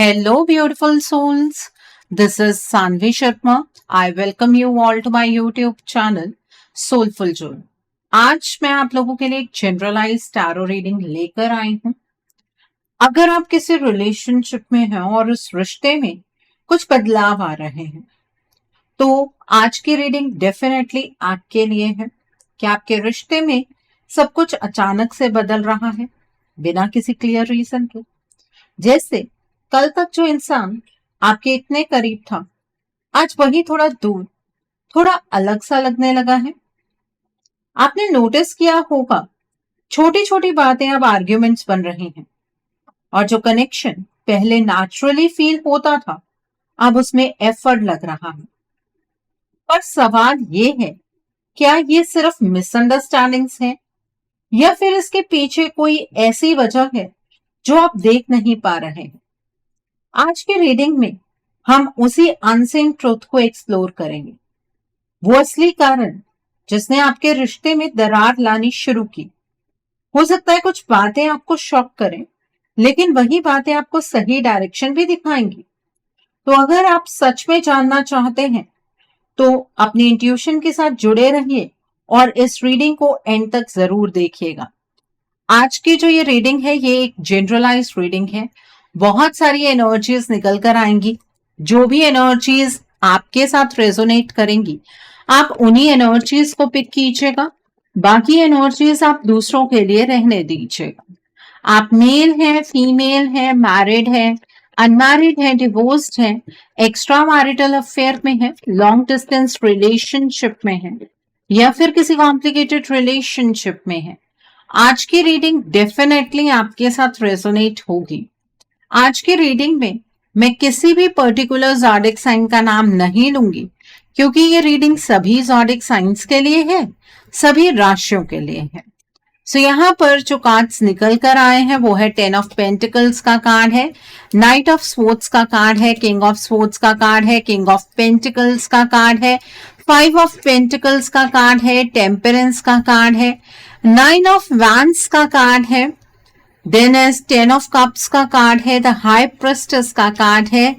Hello, beautiful souls. This is Sanvi Sharma. I welcome you all to my YouTube channel, Soulful Joy. आज मैं आप लोगों के लिए एक जनरलाइज टैरो रीडिंग लेकर आई हूं। अगर आप किसी रिलेशनशिप में हैं और उस रिश्ते में कुछ बदलाव आ रहे हैं, तो आज की रीडिंग डेफिनेटली आपके लिए है कि आपके रिश्ते में सब कुछ अचानक से बदल रहा है बिना किसी क्लियर रीजन के। जैसे कल तक जो इंसान आपके इतने करीब था, आज वही थोड़ा दूर, थोड़ा अलग सा लगने लगा है। आपने नोटिस किया होगा, छोटी छोटी बातें अब आर्ग्यूमेंट्स बन रही हैं और जो कनेक्शन पहले नेचुरली फील होता था, अब उसमें एफर्ट लग रहा है। पर सवाल ये है, क्या ये सिर्फ मिसअंडरस्टैंडिंग्स हैं या फिर इसके पीछे कोई ऐसी वजह है जो आप देख नहीं पा रहे हैं? आज की रीडिंग में हम उसी अनसीन ट्रुथ को एक्सप्लोर करेंगे, वो असली कारण जिसने आपके रिश्ते में दरार लानी शुरू की। हो सकता है कुछ बातें आपको शॉक करें, लेकिन वही बातें आपको सही डायरेक्शन भी दिखाएंगी। तो अगर आप सच में जानना चाहते हैं तो अपनी इंट्यूशन के साथ जुड़े रहिए और इस रीडिंग को एंड तक जरूर देखिएगा। आज की जो ये रीडिंग है, ये एक जनरलाइज्ड रीडिंग है। बहुत सारी एनर्जीज निकल कर आएंगी। जो भी एनर्जीज आपके साथ रेजोनेट करेंगी, आप उन्हीं एनर्जीज को पिक कीजिएगा। बाकी एनर्जीज आप दूसरों के लिए रहने दीजिएगा। आप मेल हैं, फीमेल हैं, मैरिड हैं, अनमैरिड हैं, डिवोर्स्ड हैं, एक्स्ट्रा मैरिटल अफेयर में हैं, लॉन्ग डिस्टेंस रिलेशनशिप में हैं या फिर किसी कॉम्प्लिकेटेड रिलेशनशिप में हैं, आज की रीडिंग डेफिनेटली आपके साथ रेजोनेट होगी। आज की रीडिंग में मैं किसी भी पर्टिकुलर ज़ोडिक साइन का नाम नहीं लूंगी, क्योंकि ये रीडिंग सभी ज़ोडिक साइंस के लिए है, सभी राशियों के लिए है। सो यहाँ पर जो कार्ड्स निकल कर आए हैं वो है 10 ऑफ पेंटिकल्स का कार्ड है, नाइट ऑफ स्वॉर्ड्स का कार्ड है, किंग ऑफ स्वॉर्ड्स का कार्ड है, किंग ऑफ पेंटिकल्स का कार्ड है, 5 ऑफ पेंटिकल्स का कार्ड है, टेम्परेंस का कार्ड है, 9 ऑफ वैंड्स का कार्ड है, देन इज 10 ऑफ कप्स का कार्ड है, द हाई प्रेस्टेस का कार्ड है,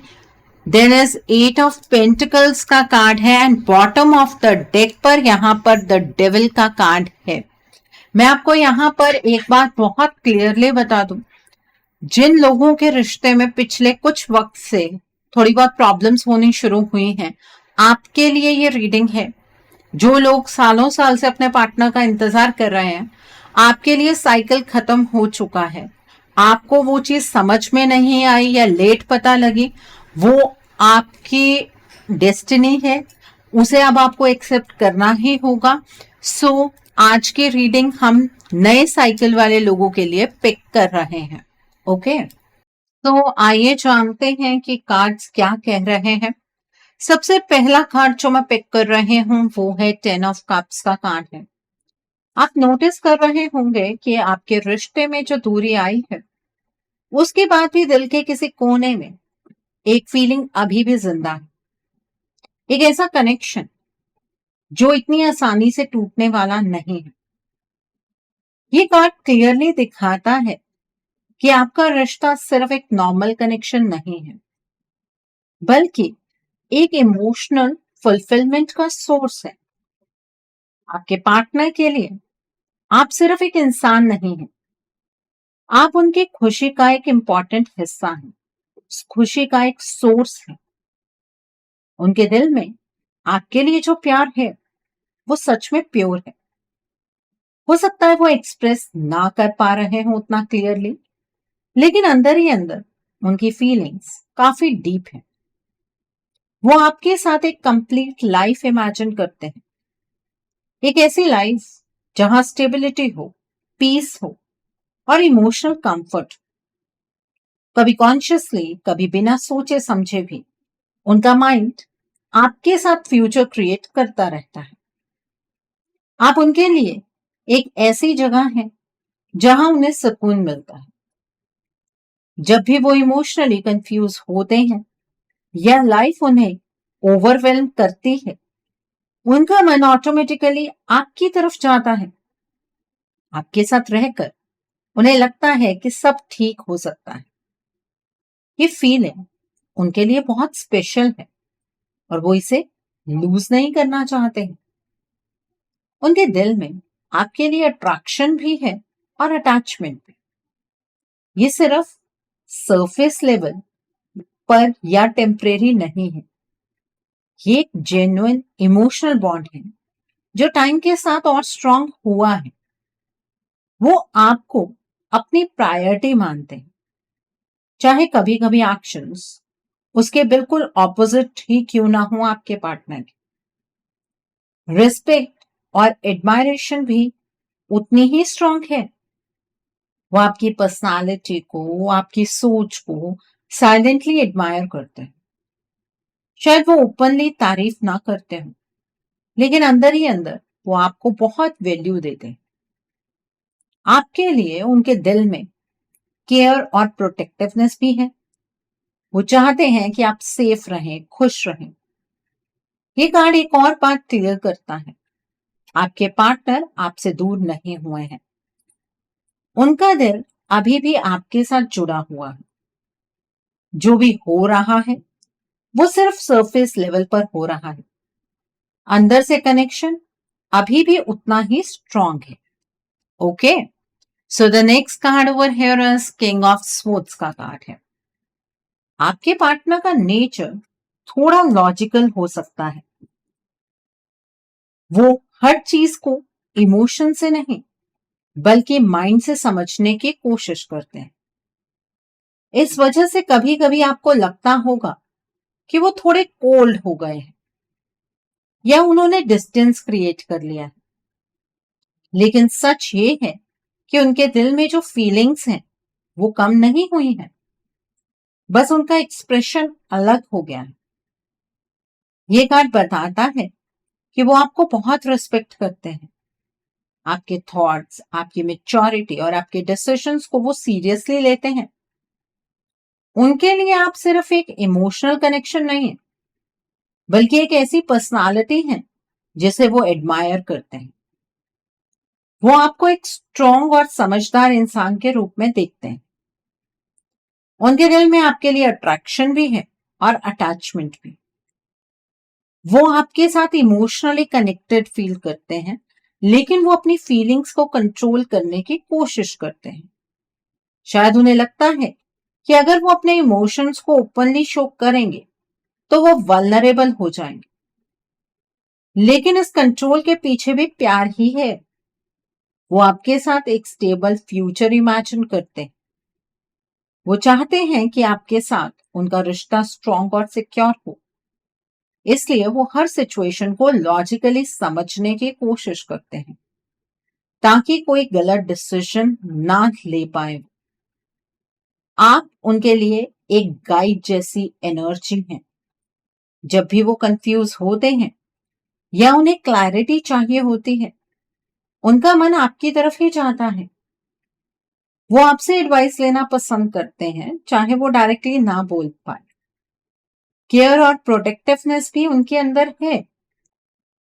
देन इज 8 ऑफ पेंटिकल्स का कार्ड है and bottom of the deck पर यहाँ पर द डेविल का कार्ड है। मैं आपको यहाँ पर एक बात बहुत क्लियरली बता दूं, जिन लोगों के रिश्ते में पिछले कुछ वक्त से थोड़ी बहुत प्रॉब्लम्स होनी शुरू हुई हैं, आपके लिए ये रीडिंग है। जो लोग सालों साल से अपने पार्टनर का इंतजार कर रहे हैं, आपके लिए साइकिल खत्म हो चुका है। आपको वो चीज समझ में नहीं आई या लेट पता लगी, वो आपकी डेस्टिनी है, उसे अब आपको एक्सेप्ट करना ही होगा। सो आज की रीडिंग हम नए साइकिल वाले लोगों के लिए पिक कर रहे हैं। ओके, तो आइए जानते हैं कि कार्ड्स क्या कह रहे हैं। सबसे पहला कार्ड जो मैं पिक कर रहे हूं वो है 10 ऑफ कप्स का कार्ड है। आप नोटिस कर रहे होंगे कि आपके रिश्ते में जो दूरी आई है, उसके बाद भी दिल के किसी कोने में एक फीलिंग अभी भी जिंदा है। एक ऐसा कनेक्शन जो इतनी आसानी से टूटने वाला नहीं है। ये कार्ड क्लियरली दिखाता है कि आपका रिश्ता सिर्फ एक नॉर्मल कनेक्शन नहीं है, बल्कि एक इमोशनल फुलफिलमेंट का सोर्स है। आपके पार्टनर के लिए आप सिर्फ एक इंसान नहीं हैं, आप उनकी खुशी का एक इंपॉर्टेंट हिस्सा हैं, उस खुशी का एक सोर्स है। उनके दिल में आपके लिए जो प्यार है वो सच में प्योर है। हो सकता है वो एक्सप्रेस ना कर पा रहे हो उतना क्लियरली, लेकिन अंदर ही अंदर उनकी फीलिंग्स काफी डीप है। वो आपके साथ एक कंप्लीट लाइफ इमेजिन करते हैं, एक ऐसी लाइफ जहां स्टेबिलिटी हो, पीस हो और इमोशनल कंफर्ट। कभी कॉन्शियसली, कभी बिना सोचे समझे भी उनका माइंड आपके साथ फ्यूचर क्रिएट करता रहता है। आप उनके लिए एक ऐसी जगह है जहां उन्हें सुकून मिलता है। जब भी वो इमोशनली कंफ्यूज होते हैं या लाइफ उन्हें ओवरवेल्म करती है, उनका मन ऑटोमेटिकली आपकी तरफ जाता है। आपके साथ रहकर उन्हें लगता है कि सब ठीक हो सकता है। ये फीलिंग उनके लिए बहुत स्पेशल है और वो इसे लूज नहीं करना चाहते हैं। उनके दिल में आपके लिए अट्रैक्शन भी है और अटैचमेंट भी। ये सिर्फ सरफेस लेवल पर या टेम्परेरी नहीं है। ये एक जेन्युइन इमोशनल बॉन्ड है जो टाइम के साथ और स्ट्रांग हुआ है। वो आपको अपनी प्रायोरिटी मानते हैं, चाहे कभी कभी एक्शंस उसके बिल्कुल ऑपोजिट ही क्यों ना हो आपके पार्टनर की। रिस्पेक्ट और एडमायरेशन भी उतनी ही स्ट्रांग है। वो आपकी पर्सनालिटी को, आपकी सोच को साइलेंटली एडमायर करते हैं। शायद वो ओपनली तारीफ ना करते हो, लेकिन अंदर ही अंदर वो आपको बहुत वैल्यू देते हैं। आपके लिए उनके दिल में केयर और प्रोटेक्टिवनेस भी है। वो चाहते हैं कि आप सेफ रहें, खुश रहें। ये कार्ड एक और बात क्लियर करता है, आपके पार्टनर आपसे दूर नहीं हुए हैं। उनका दिल अभी भी आपके साथ जुड़ा हुआ है। जो भी हो रहा है वो सिर्फ सरफेस लेवल पर हो रहा है। अंदर से कनेक्शन अभी भी उतना ही स्ट्रांग है। Okay, so the next card over here is king of swords का कार्ड है। आपके पार्टनर का नेचर थोड़ा लॉजिकल हो सकता है। वो हर चीज को इमोशन से नहीं बल्कि माइंड से समझने की कोशिश करते हैं। इस वजह से कभी कभी आपको लगता होगा कि वो थोड़े कोल्ड हो गए हैं या उन्होंने डिस्टेंस क्रिएट कर लिया है। लेकिन सच ये है कि उनके दिल में जो फीलिंग्स हैं वो कम नहीं हुई हैं, बस उनका एक्सप्रेशन अलग हो गया है। ये कार्ड बताता है कि वो आपको बहुत रिस्पेक्ट करते हैं। आपके थॉट्स, आपकी मेच्योरिटी और आपके डिसीजंस को वो सीरियसली लेते हैं। उनके लिए आप सिर्फ एक इमोशनल कनेक्शन नहीं है, बल्कि एक ऐसी पर्सनालिटी है जिसे वो एडमायर करते हैं। वो आपको एक स्ट्रॉन्ग और समझदार इंसान के रूप में देखते हैं। उनके दिल में आपके लिए अट्रैक्शन भी है और अटैचमेंट भी। वो आपके साथ इमोशनली कनेक्टेड फील करते हैं, लेकिन वो अपनी फीलिंग्स को कंट्रोल करने की कोशिश करते हैं। शायद उन्हें लगता है कि अगर वो अपने इमोशंस को ओपनली शो करेंगे तो वो वल्नरेबल हो जाएंगे। लेकिन इस कंट्रोल के पीछे भी प्यार ही है। वो आपके साथ एक स्टेबल फ्यूचर इमेजिन करते हैं। वो चाहते हैं कि आपके साथ उनका रिश्ता स्ट्रांग और सिक्योर हो। इसलिए वो हर सिचुएशन को लॉजिकली समझने की कोशिश करते हैं ताकि कोई गलत डिसीजन ना ले पाए। आप उनके लिए एक गाइड जैसी एनर्जी हैं। जब भी वो कंफ्यूज होते हैं या उन्हें क्लैरिटी चाहिए होती है, उनका मन आपकी तरफ ही जाता है। वो आपसे एडवाइस लेना पसंद करते हैं, चाहे वो डायरेक्टली ना बोल पाए। केयर और प्रोटेक्टिवनेस भी उनके अंदर है।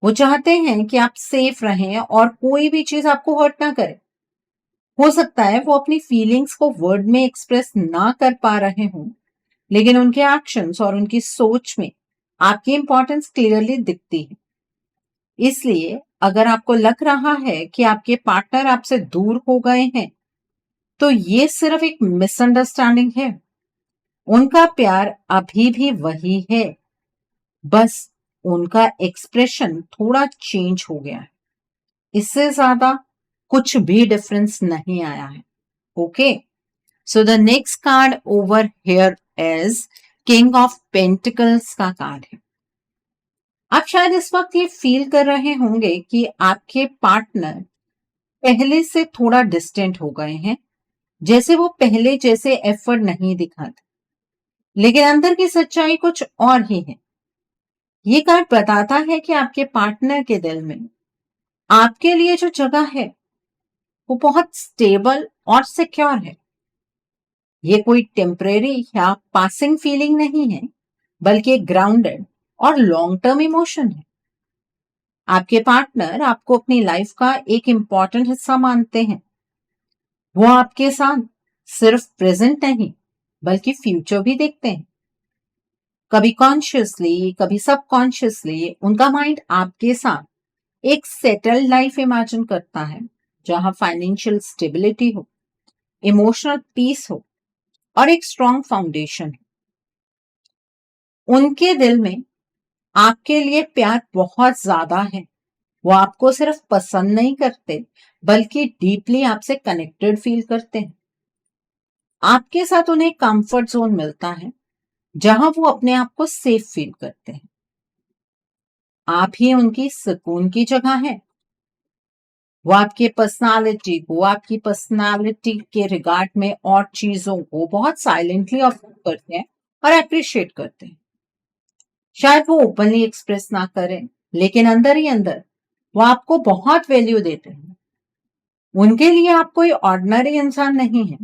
वो चाहते हैं कि आप सेफ रहें और कोई भी चीज आपको हर्ट ना करे। हो सकता है वो अपनी फीलिंग्स को वर्ड में एक्सप्रेस ना कर पा रहे हों, लेकिन उनके एक्शंस और उनकी सोच में आपकी इंपॉर्टेंस क्लियरली दिखती है। इसलिए अगर आपको लग रहा है कि आपके पार्टनर आपसे दूर हो गए हैं, तो ये सिर्फ एक मिसअंडरस्टैंडिंग है। उनका प्यार अभी भी वही है, बस उनका एक्सप्रेशन थोड़ा चेंज हो गया है। इससे ज्यादा कुछ भी डिफरेंस नहीं आया है। Okay, so the next card over here is king of pentacles का कार्ड है। आप शायद इस वक्त ये फील कर रहे होंगे कि आपके पार्टनर पहले से थोड़ा डिस्टेंट हो गए हैं, जैसे वो पहले जैसे एफर्ट नहीं दिखाते। लेकिन अंदर की सच्चाई कुछ और ही है। ये कार्ड बताता है कि आपके पार्टनर के दिल में आपके लिए जो जगह है वो बहुत स्टेबल और सिक्योर है। ये कोई टेम्परेरी या पासिंग फीलिंग नहीं है, बल्कि एक ग्राउंडेड और लॉन्ग टर्म इमोशन है। आपके पार्टनर आपको अपनी लाइफ का एक इंपॉर्टेंट हिस्सा मानते हैं। वो आपके साथ सिर्फ प्रेजेंट नहीं बल्कि फ्यूचर भी देखते हैं। कभी कॉन्शियसली, कभी सबकॉन्शियसली उनका माइंड आपके साथ एक सेटल्ड लाइफ इमेजिन करता है, जहां फाइनेंशियल स्टेबिलिटी हो, इमोशनल पीस हो और एक स्ट्रॉन्ग फाउंडेशन हो। उनके दिल में आपके लिए प्यार बहुत ज्यादा है। वो आपको सिर्फ पसंद नहीं करते, बल्कि डीपली आपसे कनेक्टेड फील करते हैं। आपके साथ उन्हें कंफर्ट जोन मिलता है, जहां वो अपने आप को सेफ फील करते हैं। आप ही उनकी सुकून की जगह है। वो आपकी पर्सनालिटी के रिगार्ड में और चीजों को बहुत साइलेंटली ऑब्जर्व करते हैं और अप्रिशिएट करते हैं। शायद वो ओपनली एक्सप्रेस ना करें, लेकिन अंदर ही अंदर वो आपको बहुत वैल्यू देते हैं। उनके लिए आप कोई ऑर्डिनरी इंसान नहीं है।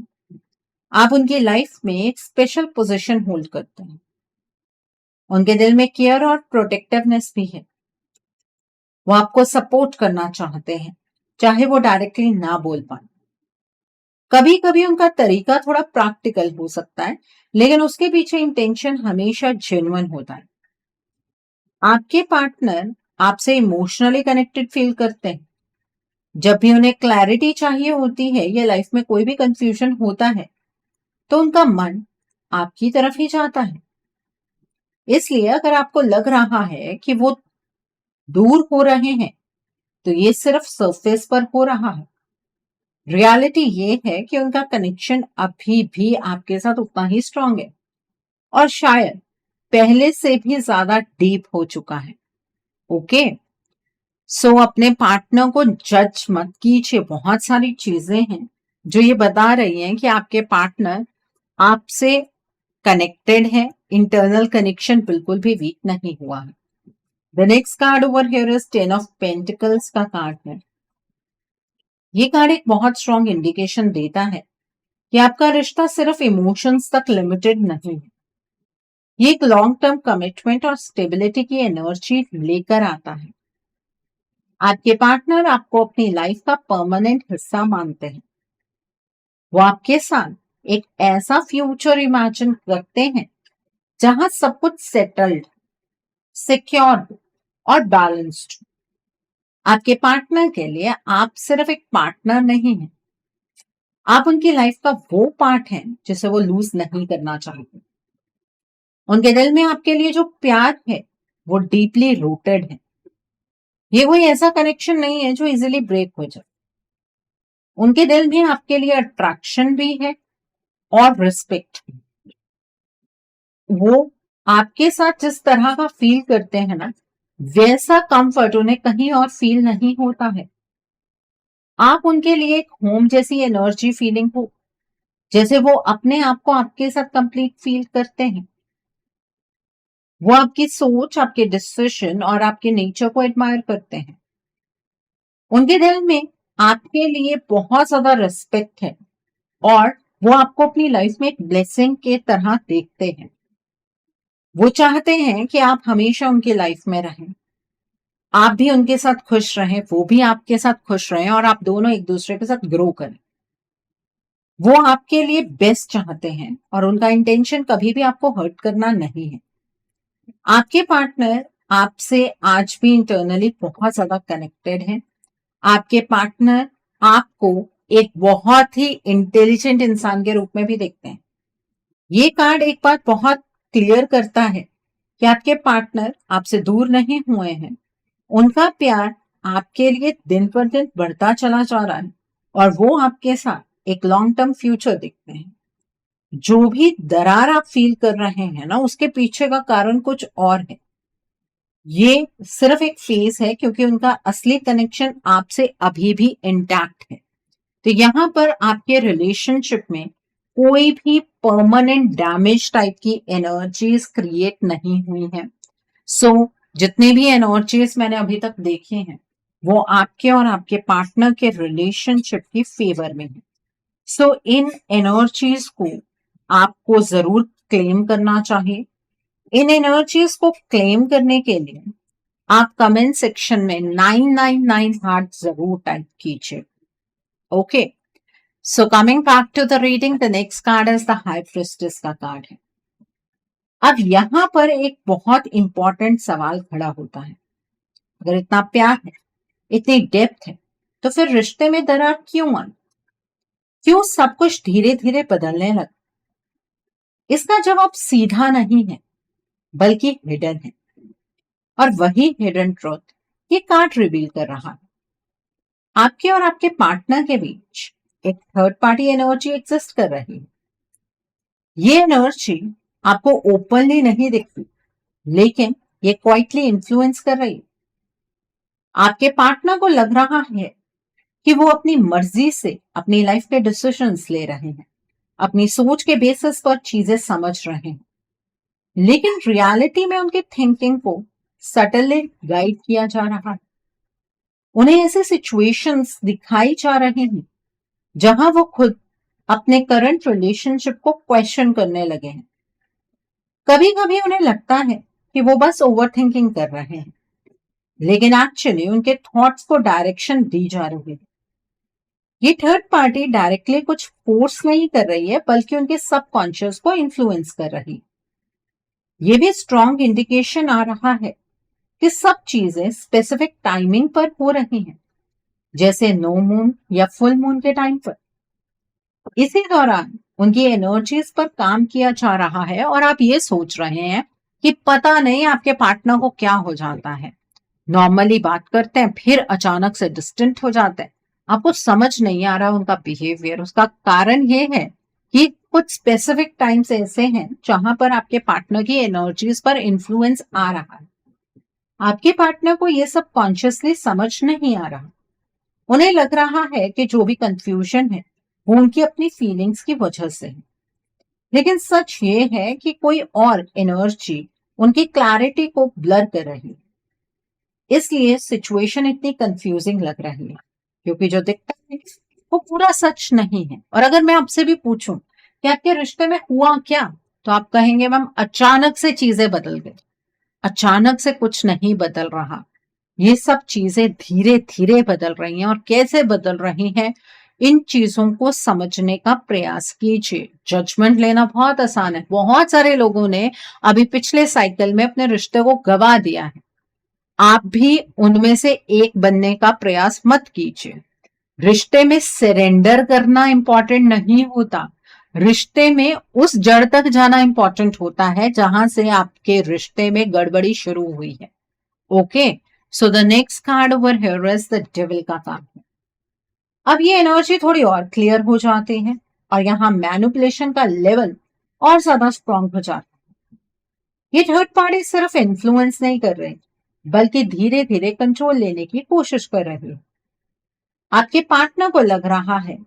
आप उनकी लाइफ में एक स्पेशल पोजीशन होल्ड करते हैं। उनके दिल में केयर और प्रोटेक्टिवनेस भी है। वो आपको सपोर्ट करना चाहते हैं, चाहे वो डायरेक्टली ना बोल पाए। कभी कभी उनका तरीका थोड़ा प्रैक्टिकल हो सकता है, लेकिन उसके पीछे इंटेंशन हमेशा जेन्युइन होता है। आपके पार्टनर आपसे इमोशनली कनेक्टेड फील करते हैं। जब भी उन्हें क्लैरिटी चाहिए होती है या लाइफ में कोई भी कंफ्यूजन होता है, तो उनका मन आपकी तरफ ही जाता है। इसलिए अगर आपको लग रहा है कि वो दूर हो रहे हैं, तो ये सिर्फ सरफेस पर हो रहा है। रियलिटी ये है कि उनका कनेक्शन अभी भी आपके साथ उतना ही स्ट्रांग है, और शायद पहले से भी ज्यादा डीप हो चुका है। ओके, सो अपने पार्टनर को जज मत कीजिए। बहुत सारी चीजें हैं जो ये बता रही हैं कि आपके पार्टनर आपसे कनेक्टेड है। इंटरनल कनेक्शन बिल्कुल भी वीक नहीं हुआ है। The next card over here is 10 of pentacles का कार्ड है। ये कार्ड एक बहुत स्ट्रॉन्ग इंडिकेशन देता है कि आपका रिश्ता सिर्फ इमोशंस तक लिमिटेड नहीं है। ये एक लॉन्ग टर्म कमिटमेंट और स्टेबिलिटी की एनर्जी लेकर आता है। आपके पार्टनर आपको अपनी लाइफ का परमानेंट हिस्सा मानते हैं। वो आपके साथ एक ऐसा फ्यूचर इमेजिन करते हैं जहां सब कुछ सेटल्ड, सिक्योर और बैलेंस्ड। आपके पार्टनर के लिए आप सिर्फ एक पार्टनर नहीं हैं, आप उनकी लाइफ का वो पार्ट हैं जिसे वो लूज नहीं करना चाहते। उनके दिल में आपके लिए जो प्यार है वो डीपली रूटेड है। ये कोई ऐसा कनेक्शन नहीं है जो इजीली ब्रेक हो जाए। उनके दिल में आपके लिए अट्रैक्शन भी है और रिस्पेक्ट भी। वो आपके साथ जिस तरह का फील करते हैं ना, वैसा कंफर्ट उन्हें कहीं और फील नहीं होता है। आप उनके लिए एक होम जैसी एनर्जी फीलिंग हो, जैसे वो अपने आप को आपके साथ कंप्लीट फील करते हैं। वो आपकी सोच, आपके डिसीजन और आपके नेचर को एडमायर करते हैं। उनके दिल में आपके लिए बहुत ज्यादा रिस्पेक्ट है और वो आपको अपनी लाइफ में एक ब्लेसिंग के तरह देखते हैं। वो चाहते हैं कि आप हमेशा उनकी लाइफ में रहें, आप भी उनके साथ खुश रहें, वो भी आपके साथ खुश रहें और आप दोनों एक दूसरे के साथ ग्रो करें। वो आपके लिए बेस्ट चाहते हैं और उनका इंटेंशन कभी भी आपको हर्ट करना नहीं है। आपके पार्टनर आपसे आज भी इंटरनली बहुत ज्यादा कनेक्टेड है। आपके पार्टनर आपको एक बहुत ही इंटेलिजेंट इंसान के रूप में भी देखते हैं। ये कार्ड एक बात बहुत क्लियर करता है कि आपके पार्टनर आपसे दूर नहीं हुए हैं। उनका प्यार आपके लिए दिन पर दिन बढ़ता चला जा रहा है और वो आपके साथ एक लॉन्ग टर्म फ्यूचर देखते हैं। जो भी दरार आप फील कर रहे हैं ना, उसके पीछे का कारण कुछ और है। ये सिर्फ एक फेज है, क्योंकि उनका असली कनेक्शन आपसे अभी भी इंटैक्ट है। तो यहाँ पर आपके रिलेशनशिप में कोई भी परमानेंट डैमेज टाइप की एनर्जीज क्रिएट नहीं हुई है। सो जितने भी एनर्जीज मैंने अभी तक देखे हैं, वो आपके और आपके पार्टनर के रिलेशनशिप की फेवर में है। सो इन एनर्जीज को आपको जरूर क्लेम करना चाहिए। इन एनर्जीज को क्लेम करने के लिए आप कमेंट सेक्शन में 999 हार्ट जरूर टाइप कीजिए। Okay, so coming back to the reading, the next card is the high priestess का कार्ड है। अब यहां पर एक बहुत इंपॉर्टेंट सवाल खड़ा होता है, अगर इतना प्यार है, इतनी डेप्थ है, तो फिर रिश्ते में दरार क्यों आई? क्यों सब कुछ धीरे धीरे बदलने लगा? इसका जवाब सीधा नहीं है, बल्कि हिडन है। और वही हिडन ट्रूथ ये कार्ड रिवील कर रहा है। आपके और आपके पार्टनर के बीच एक थर्ड पार्टी एनर्जी एग्जिस्ट कर रही है। ये एनर्जी आपको ओपनली नहीं दिखती, लेकिन ये क्वाइटली इन्फ्लुएंस कर रही है। आपके पार्टनर को लग रहा है कि वो अपनी मर्जी से अपनी लाइफ के डिसीजंस ले रहे हैं, अपनी सोच के बेसिस पर चीजें समझ रहे हैं, लेकिन रियलिटी में उनकी थिंकिंग को सटली गाइड किया जा रहा है। उन्हें ऐसे सिचुएशंस दिखाई जा रहे हैं जहां वो खुद अपने करंट रिलेशनशिप को क्वेश्चन करने लगे हैं। कभी कभी उन्हें लगता है कि वो बस ओवर थिंकिंग कर रहे हैं, लेकिन एक्चुअली उनके थॉट्स को डायरेक्शन दी जा रही है। ये थर्ड पार्टी डायरेक्टली कुछ फोर्स नहीं कर रही है, बल्कि उनके सबकॉन्शियस को इन्फ्लुएंस कर रही है। ये भी स्ट्रॉन्ग इंडिकेशन आ रहा है कि सब चीजें स्पेसिफिक टाइमिंग पर हो रही हैं, जैसे नो मून या फुल मून के टाइम पर। इसी दौरान उनकी एनर्जीज पर काम किया जा रहा है और आप ये सोच रहे हैं कि पता नहीं आपके पार्टनर को क्या हो जाता है। नॉर्मली बात करते हैं, फिर अचानक से डिस्टेंट हो जाते हैं। आपको समझ नहीं आ रहा उनका बिहेवियर। उसका कारण ये है कि कुछ स्पेसिफिक टाइम्स ऐसे हैं जहां पर आपके पार्टनर की एनर्जीज पर इन्फ्लुएंस आ रहा है। आपके पार्टनर को ये सब कॉन्शियसली समझ नहीं आ रहा। उन्हें लग रहा है कि जो भी कंफ्यूजन है वो उनकी अपनी फीलिंग्स की वजह से है, लेकिन सच ये है कि कोई और एनर्जी उनकी क्लैरिटी को ब्लर कर रही है। इसलिए सिचुएशन इतनी कंफ्यूजिंग लग रही है, क्योंकि जो दिखता है वो पूरा सच नहीं है। और अगर मैं आपसे भी पूछूं कि आपके रिश्ते में हुआ क्या, तो आप कहेंगे मैम अचानक से चीजें बदल गई। अचानक से कुछ नहीं बदल रहा, ये सब चीजें धीरे धीरे बदल रही हैं। और कैसे बदल रही हैं, इन चीजों को समझने का प्रयास कीजिए। जजमेंट लेना बहुत आसान है। बहुत सारे लोगों ने अभी पिछले साइकिल में अपने रिश्ते को गवा दिया है। आप भी उनमें से एक बनने का प्रयास मत कीजिए। रिश्ते में सरेंडर करना इंपॉर्टेंट नहीं होता, रिश्ते में उस जड़ तक जाना इंपॉर्टेंट होता है जहां से आपके रिश्ते में गड़बड़ी शुरू हुई है। Okay, so the next card over here is the devil का कार्ड। अब ये एनर्जी थोड़ी और क्लियर हो जाती है और यहाँ मैनिपुलेशन का लेवल और ज्यादा स्ट्रॉन्ग हो जाता है। ये थर्ड पार्टी सिर्फ इन्फ्लुएंस नहीं कर रही, बल्कि धीरे धीरे कंट्रोल लेने की कोशिश कर रही है। आपके पार्टनर को लग रहा है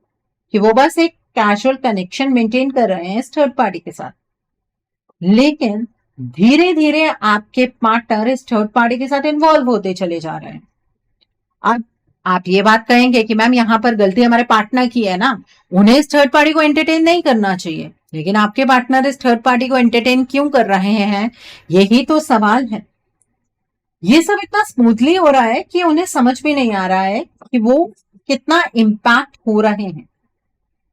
कि वो बस एक कैजुअल कनेक्शन मेंटेन कर रहे हैं इस थर्ड पार्टी के साथ, लेकिन धीरे धीरे आपके पार्टनर इस थर्ड पार्टी के साथ इन्वॉल्व होते चले जा रहे हैं। अब आप ये बात कहेंगे कि मैम यहाँ पर गलती हमारे पार्टनर की है ना, उन्हें इस थर्ड पार्टी को एंटरटेन नहीं करना चाहिए। लेकिन आपके पार्टनर इस थर्ड पार्टी को एंटरटेन क्यों कर रहे हैं, यही तो सवाल है। ये सब इतना स्मूथली हो रहा है कि उन्हें समझ भी नहीं आ रहा है कि वो कितना इम्पैक्ट हो रहे हैं।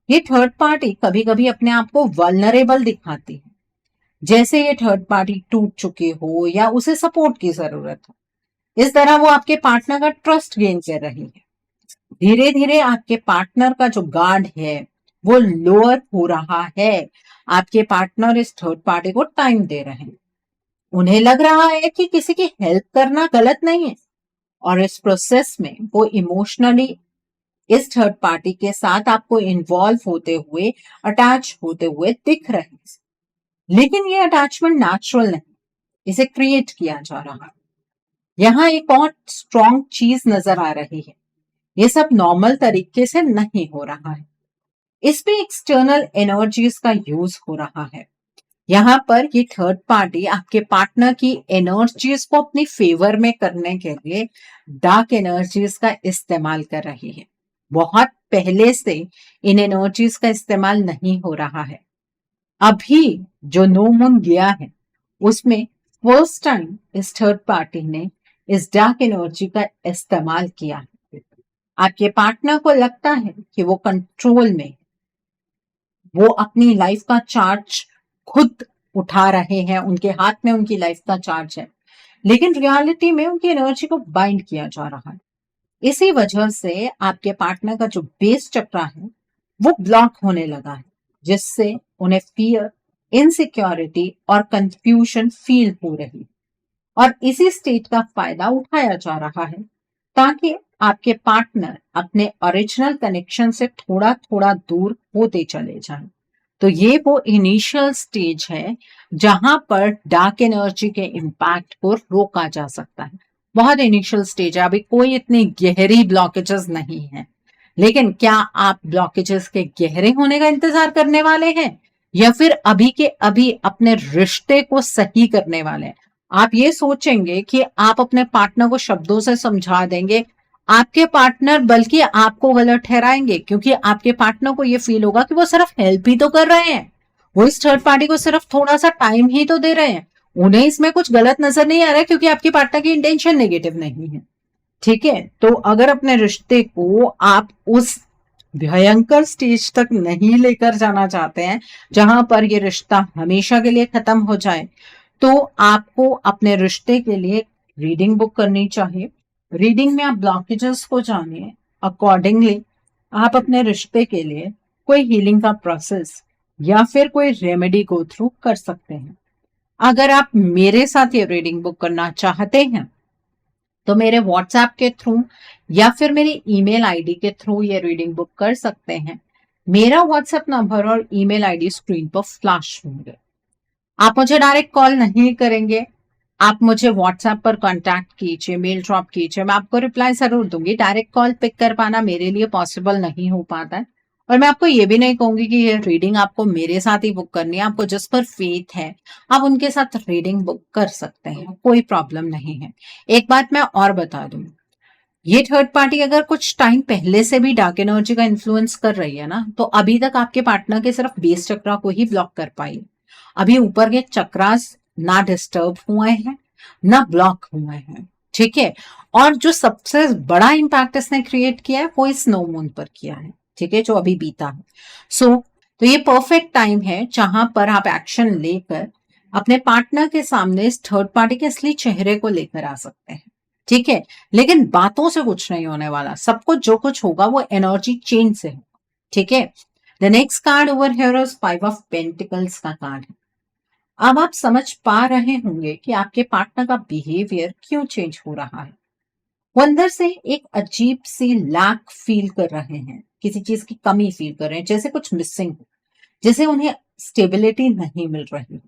ये थर्ड पार्टी कभी कभी अपने आप को वल्नरेबल दिखाती है, जैसे ये थर्ड पार्टी टूट चुके हो या उसे सपोर्ट की जरूरत हो। इस तरह वो आपके पार्टनर का ट्रस्ट गेन कर रही है। धीरे धीरे आपके पार्टनर का जो गार्ड है वो लोअर हो रहा है। आपके पार्टनर इस थर्ड पार्टी को टाइम दे रहे हैं। उन्हें लग रहा है कि किसी की हेल्प करना गलत नहीं है, और इस प्रोसेस में वो इमोशनली इस थर्ड पार्टी के साथ आपको इन्वॉल्व होते हुए, अटैच होते हुए दिख रहे हैं। लेकिन ये अटैचमेंट नेचुरल नहीं, इसे क्रिएट किया जा रहा है। यहाँ एक और स्ट्रॉन्ग चीज नजर आ रही है, ये सब नॉर्मल तरीके से नहीं हो रहा है। इस पे एक्सटर्नल एनर्जीज का यूज हो रहा है। यहाँ पर ये थर्ड पार्टी आपके पार्टनर की एनर्जीज को अपनी फेवर में करने के लिए डार्क एनर्जीज का इस्तेमाल कर रही है। बहुत पहले से इन एनर्जीज का इस्तेमाल नहीं हो रहा है। अभी जो नो मून गया है उसमें फर्स्ट टाइम इस थर्ड पार्टी ने इस डार्क एनर्जी का इस्तेमाल किया है। आपके पार्टनर को लगता है कि वो कंट्रोल में, वो अपनी लाइफ का चार्ज खुद उठा रहे हैं, उनके हाथ में उनकी लाइफ का चार्ज है, लेकिन रियलिटी में उनकी एनर्जी को बाइंड किया जा रहा है। इसी वजह से आपके पार्टनर का जो बेस चक्र है वो ब्लॉक होने लगा है, जिससे उन्हें फियर, इनसिक्योरिटी और कंफ्यूजन फील हो रही है। और इसी स्टेट का फायदा उठाया जा रहा है ताकि आपके पार्टनर अपने ओरिजिनल कनेक्शन से थोड़ा थोड़ा दूर होते चले जाएं। तो ये वो इनिशियल स्टेज है जहां पर डार्क एनर्जी के इम्पैक्ट को रोका जा सकता है। बहुत इनिशियल स्टेज है, अभी कोई इतनी गहरी ब्लॉकेजेस नहीं है। लेकिन क्या आप ब्लॉकेजेस के गहरे होने का इंतजार करने वाले हैं, या फिर अभी के अभी अपने रिश्ते को सही करने वाले हैं? आप ये सोचेंगे कि आप अपने पार्टनर को शब्दों से समझा देंगे, आपके पार्टनर बल्कि आपको गलत ठहराएंगे, क्योंकि आपके पार्टनर को ये फील होगा कि वो सिर्फ हेल्प ही तो कर रहे हैं, वो इस थर्ड पार्टी को सिर्फ थोड़ा सा टाइम ही तो दे रहे हैं, उन्हें इसमें कुछ गलत नजर नहीं आ रहा है, क्योंकि आपके पार्टनर की इंटेंशन नेगेटिव नहीं है। ठीक है, तो अगर अपने रिश्ते को आप उस भयंकर स्टेज तक नहीं लेकर जाना चाहते हैं जहां पर ये रिश्ता हमेशा के लिए खत्म हो जाए, तो आपको अपने रिश्ते के लिए रीडिंग बुक करनी चाहिए। रीडिंग में आप ब्लॉकेजेस को जानिए, अकॉर्डिंगली आप अपने रिश्ते के लिए कोई हीलिंग का प्रोसेस या फिर कोई रेमेडी गो थ्रू कर सकते हैं। अगर आप मेरे साथ ये रीडिंग बुक करना चाहते हैं तो मेरे व्हाट्सएप के थ्रू या फिर मेरी ईमेल आईडी के थ्रू ये रीडिंग बुक कर सकते हैं। मेरा व्हाट्सएप नंबर और ईमेल आईडी स्क्रीन पर फ्लैश होंगे। आप मुझे डायरेक्ट कॉल नहीं करेंगे, आप मुझे व्हाट्सएप पर कांटेक्ट कीजिए, मेल ड्रॉप कीजिए, मैं आपको रिप्लाई जरूर दूंगी। डायरेक्ट कॉल पिक कर पाना मेरे लिए पॉसिबल नहीं हो पाता है, और मैं आपको ये भी नहीं कहूंगी कि ये रीडिंग आपको मेरे साथ ही बुक करनी है। आपको जिस पर फेथ है आप उनके साथ रीडिंग बुक कर सकते हैं, कोई प्रॉब्लम नहीं है। एक बात मैं और बता दूं, ये थर्ड पार्टी अगर कुछ टाइम पहले से भी डार्क एनर्जी का इन्फ्लुएंस कर रही है ना, तो अभी तक आपके पार्टनर के सिर्फ बेस चक्रा को ही ब्लॉक कर पाई। अभी ऊपर के चक्रास ना डिस्टर्ब हुए हैं ना ब्लॉक हुए हैं। ठीक है, और जो सबसे बड़ा इंपैक्ट इसने क्रिएट किया है वो इस नो मून पर किया है। ठीक है, जो अभी बीता है। तो ये परफेक्ट टाइम है जहां पर आप एक्शन लेकर अपने पार्टनर के सामने इस थर्ड पार्टी के असली चेहरे को लेकर आ सकते हैं। ठीक है, लेकिन बातों से कुछ नहीं होने वाला, सब कुछ जो कुछ होगा वो एनर्जी चेंज से होगा। ठीक है, the next card over here is 5 of pentacles का कार्ड है। अब आप समझ पा रहे होंगे कि आपके पार्टनर का बिहेवियर क्यों चेंज हो रहा है। वो अंदर से एक अजीब सी लैक फील कर रहे हैं, किसी चीज की कमी फील कर रहे हैं, जैसे कुछ मिसिंग हो, जैसे उन्हें स्टेबिलिटी नहीं मिल रही।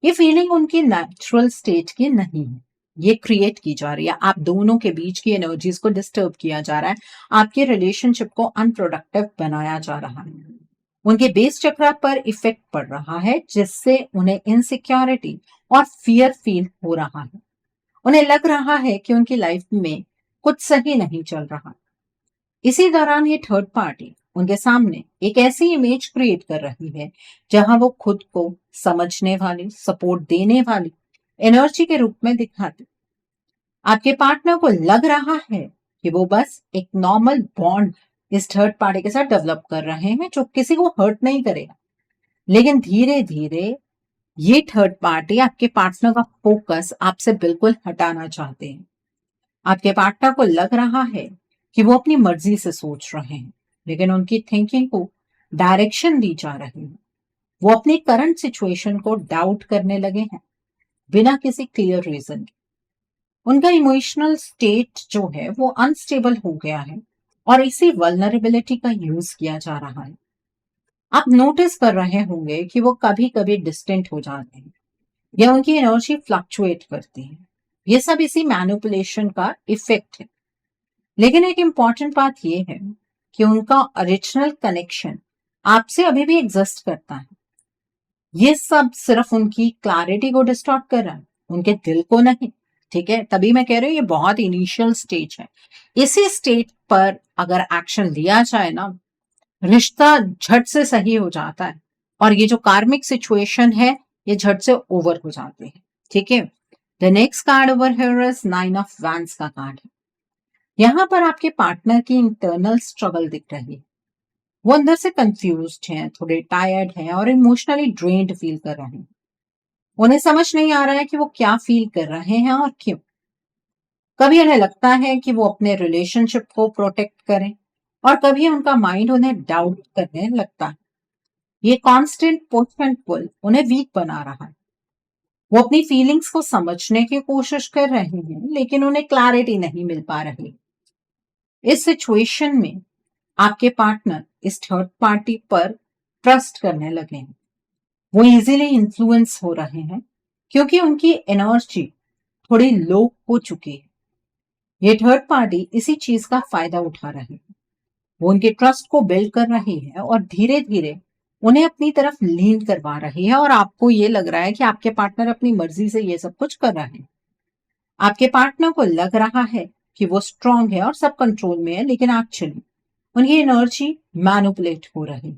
ये फीलिंग उनकी नेचुरल स्टेट की नहीं है, ये क्रिएट की जा रही है। आप दोनों के बीच की एनर्जीज को डिस्टर्ब किया जा रहा है, आपके रिलेशनशिप को अनप्रोडक्टिव बनाया जा रहा है। उनके बेस चक्र पर इफेक्ट पड़ रहा है, जिससे उन्हें इनसिक्योरिटी और फियर फील हो रहा है। उन्हें लग रहा है कि उनकी लाइफ में कुछ सही नहीं चल रहा। इसी दौरान ये थर्ड पार्टी उनके सामने एक ऐसी इमेज क्रिएट कर रही है जहां वो खुद को समझने वाली, सपोर्ट देने वाली एनर्जी के रूप में दिखाते। आपके पार्टनर को लग रहा है कि वो बस एक नॉर्मल बॉन्ड इस थर्ड पार्टी के साथ डेवलप कर रहे हैं जो किसी को हर्ट नहीं करेगा। लेकिन धीरे धीरे ये थर्ड पार्टी आपके पार्टनर का फोकस आपसे बिल्कुल हटाना चाहते हैं। आपके पार्टनर को लग रहा है कि वो अपनी मर्जी से सोच रहे हैं, लेकिन उनकी थिंकिंग को डायरेक्शन दी जा रही है। वो अपनी करंट सिचुएशन को डाउट करने लगे हैं बिना किसी क्लियर रीजन के। उनका इमोशनल स्टेट जो है वो अनस्टेबल हो गया है, और इसी वल्नरेबिलिटी का यूज किया जा रहा है। आप नोटिस कर रहे होंगे कि वो कभी कभी डिस्टेंट हो जाते हैं या उनकी एनर्जी फ्लक्चुएट करती है। ये सब इसी मैनिपुलेशन का इफेक्ट है। लेकिन एक इंपॉर्टेंट बात यह है कि उनका ओरिजिनल कनेक्शन आपसे अभी भी एग्जिस्ट करता है। ये सब सिर्फ उनकी क्लैरिटी को डिस्टॉर्ट कर रहा है, उनके दिल को नहीं। ठीक है, तभी मैं कह रही हूँ ये बहुत इनिशियल स्टेज है। इसी स्टेज पर अगर एक्शन लिया जाए ना, रिश्ता झट से सही हो जाता है, और ये जो कार्मिक सिचुएशन है ये झट से ओवर हो जाते हैं। ठीक है, the next card over here is 9 of wands का कार्ड है। यहाँ पर आपके पार्टनर की इंटरनल स्ट्रगल दिख रही है। वो अंदर से कंफ्यूज्ड हैं, थोड़े टायर्ड हैं और इमोशनली ड्रेन्ड फील कर रहे हैं। उन्हें समझ नहीं आ रहा है कि वो क्या फील कर रहे हैं और क्यों। कभी उन्हें लगता है कि वो अपने रिलेशनशिप को प्रोटेक्ट करें और कभी उनका माइंड उन्हें डाउट करने लगता है। ये कांस्टेंट पुश एंड पुल उन्हें वीक बना रहा है। वो अपनी फीलिंग्स को समझने की कोशिश कर रहे हैं, लेकिन उन्हें क्लैरिटी नहीं मिल पा रही। इस सिचुएशन में आपके पार्टनर इस थर्ड पार्टी पर ट्रस्ट करने लगे हैं। वो इजीली इन्फ्लुएंस हो रहे हैं क्योंकि उनकी एनर्जी थोड़ी लो हो चुकी है। ये थर्ड पार्टी इसी चीज का फायदा उठा रहे हैं। वो उनके ट्रस्ट को बिल्ड कर रही है और धीरे धीरे उन्हें अपनी तरफ लीन करवा रही है, और आपको ये लग रहा है कि आपके पार्टनर अपनी मर्जी से ये सब कुछ कर रहे हैं। आपके पार्टनर को लग रहा है कि वो स्ट्रांग है और सब कंट्रोल में है, लेकिन एक्चुअली उनकी एनर्जी मैनिपुलेट हो रही।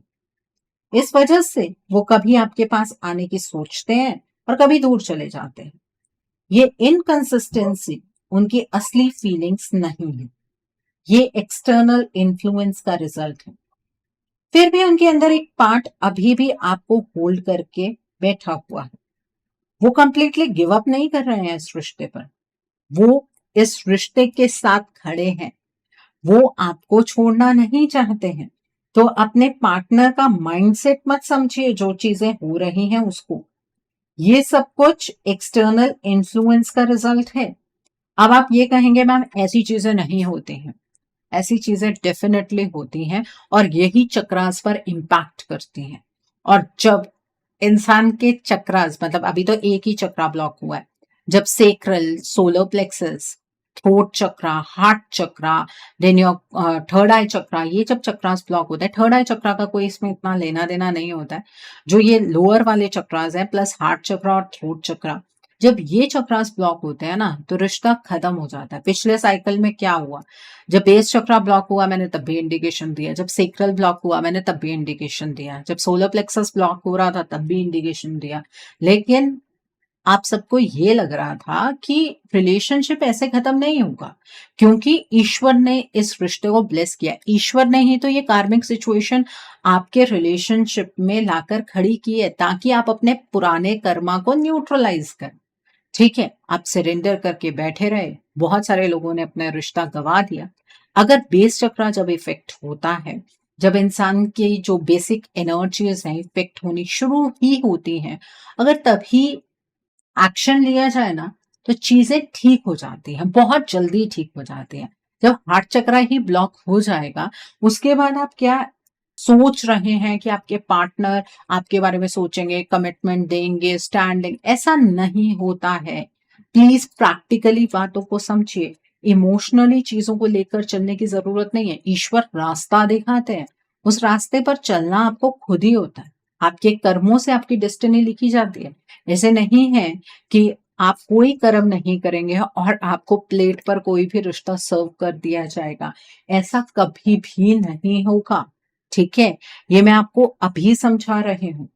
इस वजह से वो कभी आपके पास आने की सोचते हैं और कभी दूर चले जाते हैं। ये इनकंसिस्टेंसी उनकी असली फीलिंग्स नहीं है, ये एक्सटर्नल इन्फ्लुएंस का रिजल्ट है। फिर भी उनके अंदर एक पार्ट अभी भी आपको होल्ड करके बैठा हुआ है। वो कंप्लीटली गिव अप नहीं कर रहे हैं इस रिश्ते पर। वो इस रिश्ते के साथ खड़े हैं। वो आपको छोड़ना नहीं चाहते हैं। तो अपने पार्टनर का माइंडसेट मत समझिए जो चीजें हो रही हैं उसको। ये सब कुछ एक्सटर्नल इन्फ्लुएंस का रिजल्ट है। अब आप ये कहेंगे मैम ऐसी चीजें नहीं होती हैं। ऐसी चीजें डेफिनेटली होती हैं और यही चक्रास पर इम्पैक्ट करती हैं। और जब इंसान के चक्रास, मतलब अभी तो एक ही चक्रा ब्लॉक हुआ है, जब sacral, solar plexus, throat chakra, heart chakra, then your third eye chakra, ये जब चक्रास ब्लॉक होता है, थर्ड आई चक्रा का कोई इसमें इतना लेना देना नहीं होता है। जो ये लोअर वाले चक्रास हैं प्लस हार्ट चक्रा और थ्रोट चक्रा, जब ये चक्रास ब्लॉक होते हैं ना तो रिश्ता खत्म हो जाता है। पिछले साइकिल में क्या हुआ, जब बेस चक्रा ब्लॉक हुआ मैंने तब भी इंडिकेशन दिया, जब सेक्रल ब्लॉक हुआ मैंने तब भी इंडिकेशन दिया, जब सोलर प्लेक्सस ब्लॉक हो रहा था तब भी इंडिकेशन दिया। लेकिन आप सबको ये लग रहा था कि रिलेशनशिप ऐसे खत्म नहीं होगा, क्योंकि ईश्वर ने इस रिश्ते को ब्लेस किया। ईश्वर ने ही तो ये कार्मिक सिचुएशन आपके रिलेशनशिप में लाकर खड़ी की है ताकि आप अपने पुराने कर्मा को न्यूट्रलाइज करें। ठीक है, आप सरेंडर करके बैठे रहे। बहुत सारे लोगों ने अपना रिश्ता गवा दिया। अगर बेस चक्रा जब इफेक्ट होता है, जब इंसान की जो बेसिक एनर्जीज हैं इफेक्ट होनी शुरू ही होती हैं, अगर तभी एक्शन लिया जाए ना तो चीजें ठीक हो जाती हैं, बहुत जल्दी ठीक हो जाती हैं। जब हार्ट चक्रा ही ब्लॉक हो जाएगा उसके बाद आप क्या सोच रहे हैं कि आपके पार्टनर आपके बारे में सोचेंगे, कमिटमेंट देंगे, स्टैंडिंग, ऐसा नहीं होता है। प्लीज प्रैक्टिकली बातों को समझिए। इमोशनली चीजों को लेकर चलने की जरूरत नहीं है। ईश्वर रास्ता दिखाते हैं, उस रास्ते पर चलना आपको खुद ही होता है। आपके कर्मों से आपकी डेस्टिनी लिखी जाती है। ऐसे नहीं है कि आप कोई कर्म नहीं करेंगे और आपको प्लेट पर कोई भी रिश्ता सर्व कर दिया जाएगा। ऐसा कभी भी नहीं होगा। ठीक है, ये मैं आपको अभी समझा रही हूँ।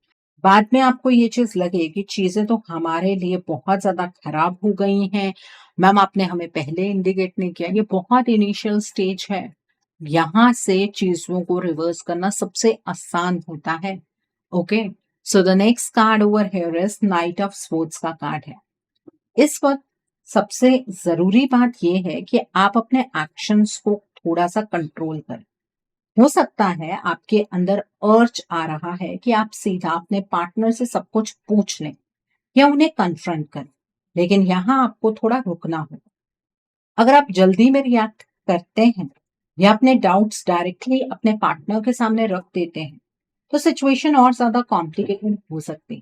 बाद में आपको ये चीज लगे कि चीजें तो हमारे लिए बहुत ज्यादा खराब हो गई हैं, मैम आपने हमें पहले इंडिकेट नहीं किया, ये बहुत इनिशियल स्टेज है। यहाँ से चीजों को रिवर्स करना सबसे आसान होता है। Okay, so the next card over here is night of swords का कार्ड है। इस वक्त सबसे जरूरी बात यह है कि आप अपने एक्शंस को थोड़ा सा कंट्रोल करें। हो सकता है आपके अंदर अर्ज आ रहा है कि आप सीधा अपने पार्टनर से सब कुछ पूछ लें या उन्हें कन्फ्रंट करें, लेकिन यहाँ आपको थोड़ा रुकना होगा। अगर आप जल्दी में रिएक्ट करते हैं या अपने डाउट्स डायरेक्टली अपने पार्टनर के सामने रख देते हैं तो सिचुएशन और ज्यादा कॉम्प्लिकेटेड हो सकती है।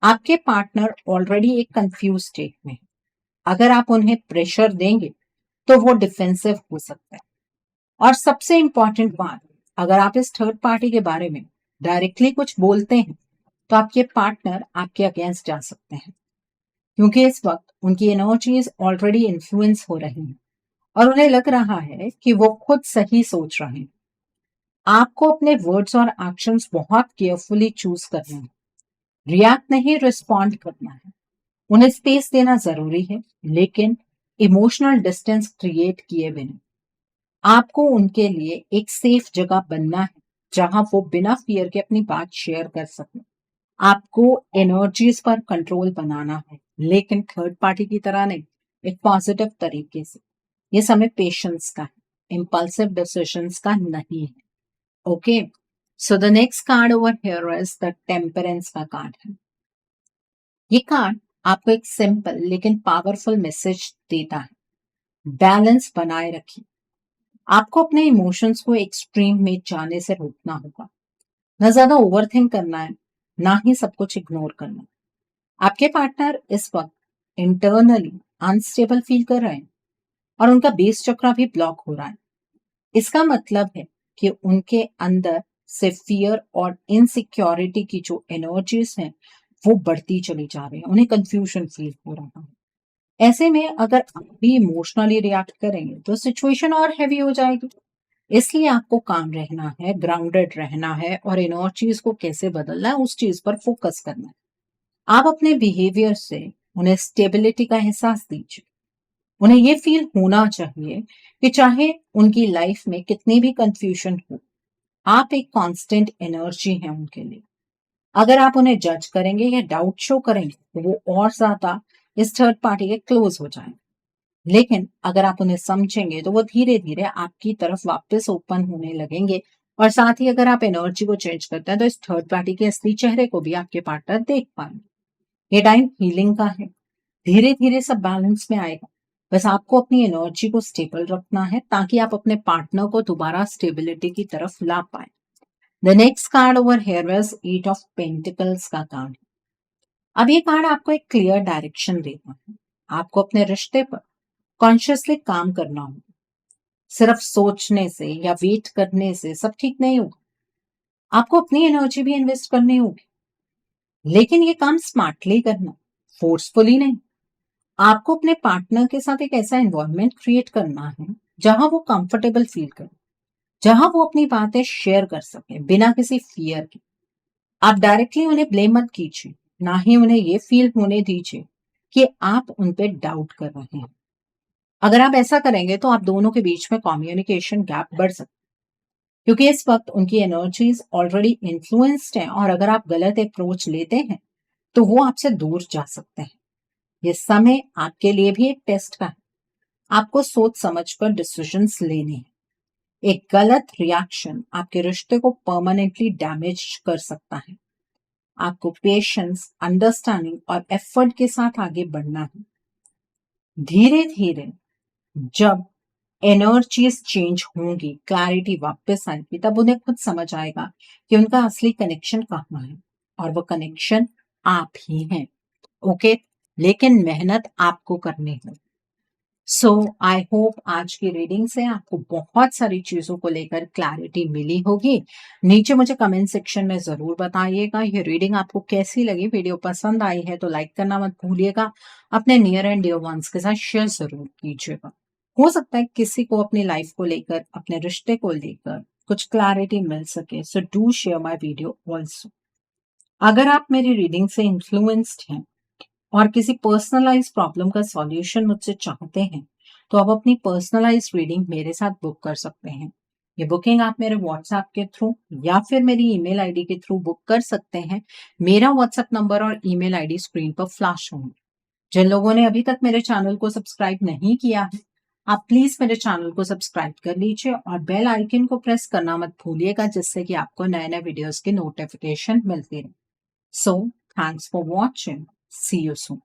आपके पार्टनर ऑलरेडी एक कंफ्यूज स्टेट में है। अगर आप उन्हें प्रेशर देंगे तो वो डिफेंसिव हो सकता है। और सबसे इंपॉर्टेंट बात, अगर आप इस थर्ड पार्टी के बारे में डायरेक्टली कुछ बोलते हैं तो आपके पार्टनर आपके अगेंस्ट जा सकते हैं, क्योंकि इस वक्त उनकी एनर्जीज ऑलरेडी इन्फ्लुएंस हो रही हैं और उन्हें लग रहा है कि वो खुद सही सोच रहे हैं। आपको अपने वर्ड्स और एक्शंस बहुत केयरफुली चूज करने हैं। रिएक्ट नहीं, रिस्पॉन्ड करना है। उन्हें स्पेस देना जरूरी है, लेकिन इमोशनल डिस्टेंस क्रिएट किए बिना आपको उनके लिए एक सेफ जगह बनना है जहां वो बिना फियर के अपनी बात शेयर कर सके। आपको एनर्जीज पर कंट्रोल बनाना है, लेकिन थर्ड पार्टी की तरह नहीं, एक पॉजिटिव तरीके से। ये समय पेशेंस का है, इम्पल्सिव डिसीजंस का नहीं है। Okay, so the next card over here is the temperance का कार्ड है। ये कार्ड आपको एक सिंपल लेकिन पावरफुल मैसेज देता है। बैलेंस बनाए रखिए। आपको अपने इमोशंस को एक्सट्रीम में जाने से रोकना होगा। ना ज्यादा ओवरथिंक करना है, ना ही सब कुछ इग्नोर करना है। आपके पार्टनर इस वक्त इंटरनली अनस्टेबल फील कर रहे हैं और उनका बेस चक्र भी ब्लॉक हो रहा है। इसका मतलब है कि उनके अंदर से फियर और इनसिक्योरिटी की जो एनर्जीज हैं वो बढ़ती चली जा रही है। उन्हें कंफ्यूजन फील हो रहा है। ऐसे में अगर आप भी इमोशनली रिएक्ट करेंगे तो सिचुएशन और हैवी हो जाएगी। इसलिए आपको काम रहना है, ग्राउंडेड रहना है और एनर्जीज को कैसे बदलना है उस चीज पर फोकस करना है। आप अपने बिहेवियर से उन्हें स्टेबिलिटी का एहसास दीजिए। उन्हें ये फील होना चाहिए कि चाहे उनकी लाइफ में कितनी भी कंफ्यूजन हो, आप एक कांस्टेंट एनर्जी हैं उनके लिए। अगर आप उन्हें जज करेंगे या डाउट शो करेंगे तो वो और ज्यादा इस थर्ड पार्टी के क्लोज हो जाएंगे। लेकिन अगर आप उन्हें समझेंगे तो वो धीरे धीरे आपकी तरफ वापस ओपन होने लगेंगे। और साथ ही अगर आप एनर्जी को चेंज करते हैं तो इस थर्ड पार्टी के असली चेहरे को भी आपके पार्टनर देख पाएंगे। ये टाइम हीलिंग का है। धीरे धीरे सब बैलेंस में आएगा। बस आपको अपनी एनर्जी को स्टेबल रखना है ताकि आप अपने पार्टनर को दोबारा स्टेबिलिटी की तरफ ला पाए। The next card over here is eight of pentacles का कार्ड। अब ये कार्ड आपको एक क्लियर डायरेक्शन देता है। आपको अपने रिश्ते पर कॉन्शियसली काम करना होगा। सिर्फ सोचने से या वेट करने से सब ठीक नहीं होगा। आपको अपनी एनर्जी भी इन्वेस्ट करनी होगी, लेकिन ये काम स्मार्टली करना, फोर्सफुली नहीं। आपको अपने पार्टनर के साथ एक ऐसा एनवायरनमेंट क्रिएट करना है जहां वो कंफर्टेबल फील करे, जहां वो अपनी बातें शेयर कर सके बिना किसी फियर के। आप डायरेक्टली उन्हें ब्लेम मत कीजिए, ना ही उन्हें ये फील होने दीजिए कि आप उन पे डाउट कर रहे हैं। अगर आप ऐसा करेंगे तो आप दोनों के बीच में कम्युनिकेशन गैप बढ़ सकता है, क्योंकि इस वक्त उनकी एनर्जीज ऑलरेडी इन्फ्लुएंस्ड हैं और अगर आप गलत अप्रोच लेते हैं तो वो आपसे दूर जा सकते हैं। ये समय आपके लिए भी एक टेस्ट का है। आपको सोच समझकर डिसीजंस लेने हैं। एक गलत रिएक्शन आपके रिश्ते को परमानेंटली डैमेज कर सकता है। आपको पेशेंस, अंडरस्टैंडिंग और एफर्ट के साथ आगे बढ़ना है। धीरे धीरे जब एनर्जीज चेंज होंगी, क्लैरिटी वापस आएगी, तब उन्हें खुद समझ आएगा कि उनका असली कनेक्शन कहाँ है और वो कनेक्शन आप ही हैं। ओके, लेकिन मेहनत आपको करनी है। सो आई होप आज की रीडिंग से आपको बहुत सारी चीजों को लेकर क्लैरिटी मिली होगी। नीचे मुझे कमेंट सेक्शन में जरूर बताइएगा ये रीडिंग आपको कैसी लगी। वीडियो पसंद आई है तो लाइक करना मत भूलिएगा। अपने नियर एंड डियर वंस के साथ शेयर जरूर कीजिएगा। हो सकता है किसी को अपनी लाइफ को लेकर, अपने रिश्ते को लेकर कुछ क्लैरिटी मिल सके। So do share my video also. अगर आप मेरी रीडिंग से इन्फ्लुएंस्ड हैं और किसी पर्सनलाइज प्रॉब्लम का सॉल्यूशन मुझसे चाहते हैं तो आप अपनी पर्सनलाइज रीडिंग मेरे साथ बुक कर सकते हैं। ये बुकिंग आप मेरे व्हाट्सएप के थ्रू या फिर मेरी ईमेल आईडी के थ्रू बुक कर सकते हैं। मेरा व्हाट्सएप नंबर और ईमेल आईडी स्क्रीन पर फ्लैश होंगे। जिन लोगों ने अभी तक मेरे चैनल को सब्सक्राइब नहीं किया है, आप प्लीज मेरे चैनल को सब्सक्राइब कर लीजिए और बेल आइकन को प्रेस करना मत भूलिएगा, जिससे कि आपको नए नए वीडियोस की नोटिफिकेशन मिलती रहे। So thanks for watching. See you soon.